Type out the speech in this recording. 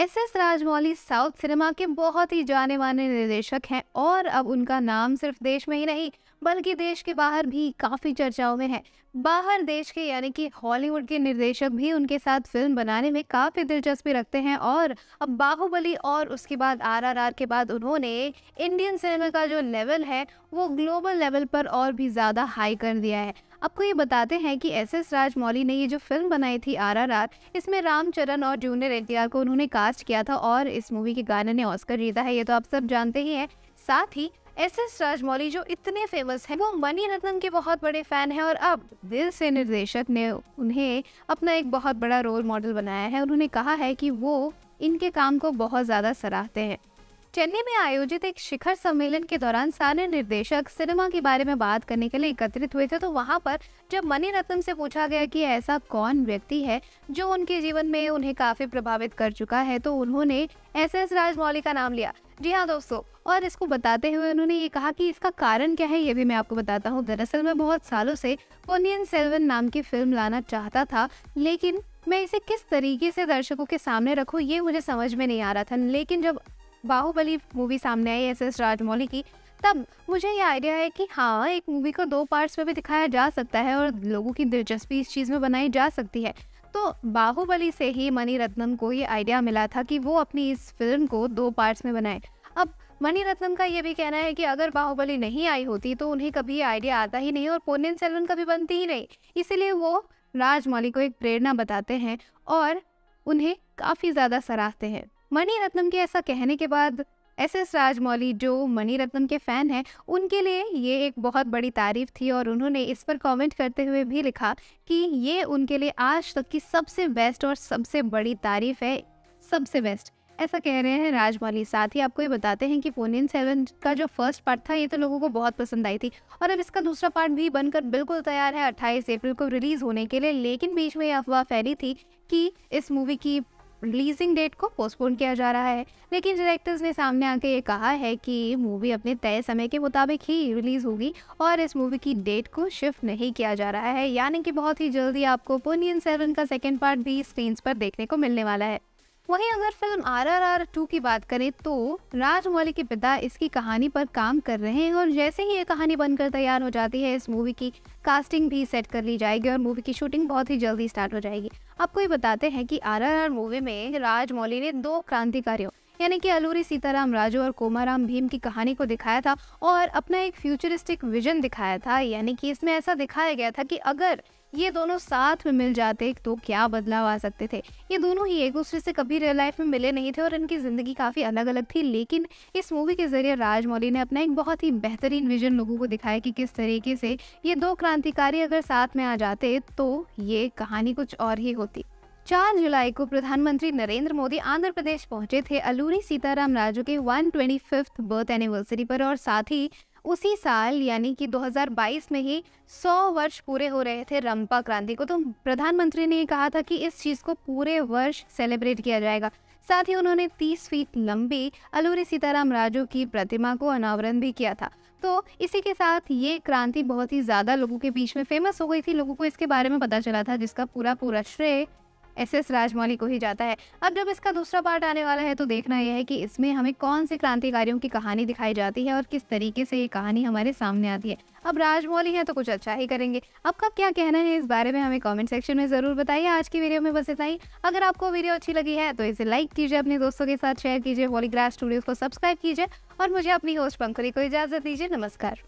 S Rajamouli south cinema के बहुत ही जाने माने निर्देशक हैं और अब उनका नाम सिर्फ देश में ही नहीं बल्कि देश के बाहर भी काफी चर्चाओं में है। बाहर देश के यानी कि हॉलीवुड के निर्देशक भी उनके साथ फिल्म बनाने में काफी दिलचस्पी रखते हैं और अब बाहुबली और उसके बाद आरआरआर के बाद उन्होंने इंडियन सिनेमा का जो लेवल है वो ग्लोबल लेवल पर और भी ज्यादा हाई कर दिया है। आपको ये बताते हैं कि एस राजमौली ने ये जो फिल्म बनाई थी आरआरआर, इसमें रामचरण और जूनियर एनटीआर को उन्होंने कास्ट किया था और इस मूवी के गाने ने ऑस्कर जीता है, ये तो आप सब जानते ही हैं। साथ ही एस राजमौली जो इतने फेमस हैं वो मणि रत्नम के बहुत बड़े फैन हैं और अब दिल से निर्देशक ने उन्हें अपना एक बहुत बड़ा रोल मॉडल बनाया है। उन्होंने कहा है कि वो इनके काम को बहुत ज़्यादा सराहते हैं। चेन्नई में आयोजित एक शिखर सम्मेलन के दौरान सारे निर्देशक सिनेमा के बारे में बात करने के लिए एकत्रित हुए थे, तो वहां पर जब मणि रत्नम से पूछा गया कि ऐसा कौन व्यक्ति है जो उनके जीवन में उन्हें काफी प्रभावित कर चुका है, तो उन्होंने एस राजमौली का नाम लिया। जी हाँ दोस्तों, और इसको बताते हुए उन्होंने ये कहा कि इसका कारण क्या है ये भी मैं आपको बताता हूँ। दरअसल मैं बहुत सालों से पोन्नियिन सेल्वन नाम की फिल्म लाना चाहता था, लेकिन मैं इसे किस तरीके से दर्शकों के सामने रखूँ ये मुझे समझ में नहीं आ रहा था। लेकिन जब बाहुबली मूवी सामने आई एस राजमौली की, तब मुझे ये आइडिया है कि हाँ, एक मूवी को 2 पार्ट्स में भी दिखाया जा सकता है और लोगों की दिलचस्पी इस चीज़ में बनाई जा सकती है। तो बाहुबली से ही मणि रत्नम को ये आइडिया मिला था कि वो अपनी इस फिल्म को 2 पार्ट्स में बनाए। अब मणि रत्नम का ये भी कहना है कि अगर बाहुबली नहीं आई होती तो उन्हें कभी ये आइडिया आता ही नहीं और पोन्नियिन सेल्वन कभी बनती ही नहीं। इसीलिए वो राजमौली को एक प्रेरणा बताते हैं और उन्हें काफ़ी ज़्यादा सराहते हैं। मणि रत्नम के ऐसा कहने के बाद एस राजमौली जो मणि रत्नम के फैन हैं, उनके लिए ये एक बहुत बड़ी तारीफ थी और उन्होंने इस पर कमेंट करते हुए भी लिखा कि ये उनके लिए आज तक की सबसे बेस्ट और सबसे बड़ी तारीफ है, सबसे बेस्ट, ऐसा कह रहे हैं राजमौली। साथ ही आपको ये बताते हैं कि पोन्नियिन सेल्वन का जो फर्स्ट पार्ट था ये तो लोगों को बहुत पसंद आई थी और अब इसका दूसरा पार्ट भी बनकर बिल्कुल तैयार है 28 अप्रैल को रिलीज होने के लिए। लेकिन बीच में ये अफवाह फैली थी कि इस मूवी की रिलीजिंग डेट को पोस्टपोन किया जा रहा है, लेकिन डायरेक्टर्स ने सामने आके ये कहा है कि मूवी अपने तय समय के मुताबिक ही रिलीज होगी और इस मूवी की डेट को शिफ्ट नहीं किया जा रहा है, यानी कि बहुत ही जल्दी आपको पोन्नियिन सेल्वन का सेकेंड पार्ट भी स्क्रीन्स पर देखने को मिलने वाला है। वहीं अगर फिल्म आरआरआर 2 की बात करें तो राजमौली के पिता इसकी कहानी पर काम कर रहे हैं और जैसे ही ये कहानी बनकर तैयार हो जाती है इस मूवी की कास्टिंग भी सेट कर ली जाएगी और मूवी की शूटिंग बहुत ही जल्दी स्टार्ट हो जाएगी। आपको ये बताते हैं कि आरआरआर मूवी में राजमौली ने 2 क्रांतिकारियों यानी कि अलूरी सीताराम राजू और कोमाराम भीम की कहानी को दिखाया था और अपना एक फ्यूचरिस्टिक विजन दिखाया था, यानी कि इसमें ऐसा दिखाया गया था कि अगर ये दोनों साथ में मिल जाते तो क्या बदलाव आ सकते थे। ये दोनों ही एक दूसरे से कभी रियल लाइफ में मिले नहीं थे और इनकी ज़िंदगी काफ़ी अलग अलग थी, लेकिन इस मूवी के ज़रिए राजमौली ने अपना एक बहुत ही बेहतरीन विजन लोगों को दिखाया कि किस तरीके से ये 2 क्रांतिकारी अगर साथ में आ जाते तो ये कहानी कुछ और ही होती। 4 जुलाई को प्रधानमंत्री नरेंद्र मोदी आंध्र प्रदेश पहुंचे थे अलूरी सीताराम राजू के 125th बर्थ एनिवर्सरी पर और साथ ही उसी साल यानी कि 2022 में ही 100 वर्ष पूरे हो रहे थे रंपा क्रांति को, तो प्रधानमंत्री ने कहा था कि इस चीज़ को पूरे वर्ष सेलिब्रेट किया जाएगा। साथ ही उन्होंने 30 फीट लंबी अलूरी सीताराम राजू की प्रतिमा को अनावरण भी किया था। तो इसी के साथ ये क्रांति बहुत ही ज़्यादा लोगों के बीच में फेमस हो गई थी, लोगों को इसके बारे में पता चला था, जिसका पूरा श्रेय एस राजमौली को ही जाता है। अब जब इसका दूसरा पार्ट आने वाला है तो देखना यह है कि इसमें हमें कौन से क्रांतिकारियों की कहानी दिखाई जाती है और किस तरीके से ये कहानी हमारे सामने आती है। अब राजमौली है तो कुछ अच्छा ही करेंगे। आपका क्या कहना है इस बारे में हमें कमेंट सेक्शन में ज़रूर बताइए। आज की वीडियो में बस इतना ही। अगर आपको वीडियो अच्छी लगी है तो इसे लाइक कीजिए, अपने दोस्तों के साथ शेयर कीजिए, पॉलीग्राफ स्टूडियोज को सब्सक्राइब कीजिए और मुझे अपनी होस्ट पंखुरी को इजाज़त दीजिए। नमस्कार।